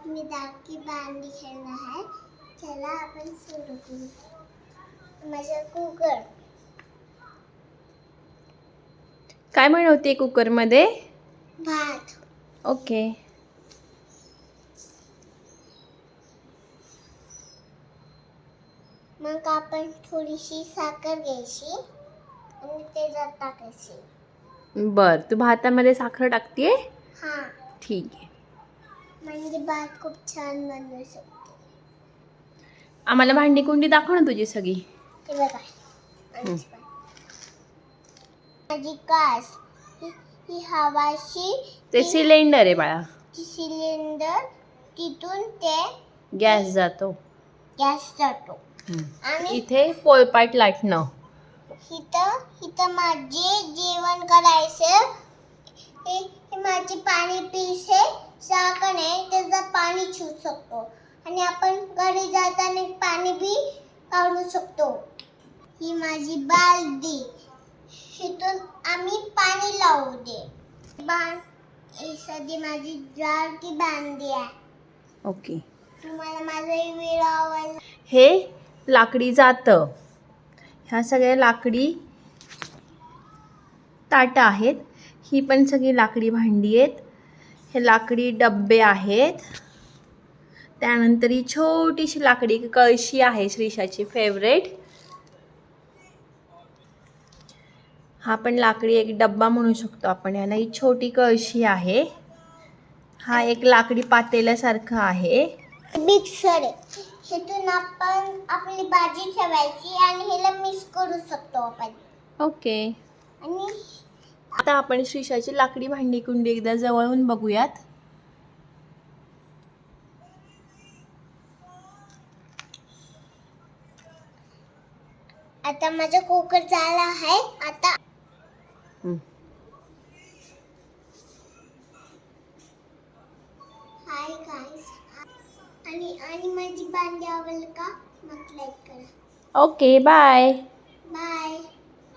मी राखी बांधली खेळणार आहे. चला आपण सुरू करू. माझा कुकर. काय बनवते कुकरमध्ये? भात. ओके. मग आपण थोडीशी साखर घ्यायची आणि त्याच्यात टाकायची. बर, तू भातामध्ये साखर टाकतेय? हा. ठीक आहे. म्हणजे भात खूप छान बनवू शकते. आम्हाला भांडी कुंडी दाखव ना तुझी सगळी. हे बघा. माझी कास ही हवाशी. ते सिलेंडर आहे बाळा. सिलेंडर तिथून ते गॅस जातो. आणि इथे पोळपाट लाटणं. इथं माझे जेवण करायचं. हे माझे पाणी पिसे साखर आहे त्याचं पाणी छू शकतो आणि आपण घरी जाताना पाणी बी काढू शकतो. ही माझी बालदी. इथून आम्ही पाणी लावू दे. ही सध्या माझी राखी बांधली आहे. ओके. तुम्हाला माझा व्हिडिओ आवडला? हे लाकडी जातं. ह्या सगळ्या लाकडी ताटं आहेत. ही पण सगळी लाकडी भांडी आहेत. हे लाकडी डब्बे आहेत. त्यानंतर ही छोटीशी लाकडी कळशी आहे, श्रीषाची फेवरेट. हा पण लाकडी एक डब्बा म्हणू शकतो आपण याला. ही छोटी कळशी आहे. हा एक लाकडी पातेल्यासारखं आहे. मिक्सर आहे. ह्यातून आपण आपली भाजी ठेवायची आणि ह्याला मिक्स करू शकतो आपण. ओके. आणि आता आपण श्रीषाची लाकडी भांडी कुंडी एकदा जवळून बघूयात. आता माझा कुकर झाला आहे. आता हाय गाईस. आणि माझी भांडी आवडली का? मग लाईक करा. Okay, bye. बाय.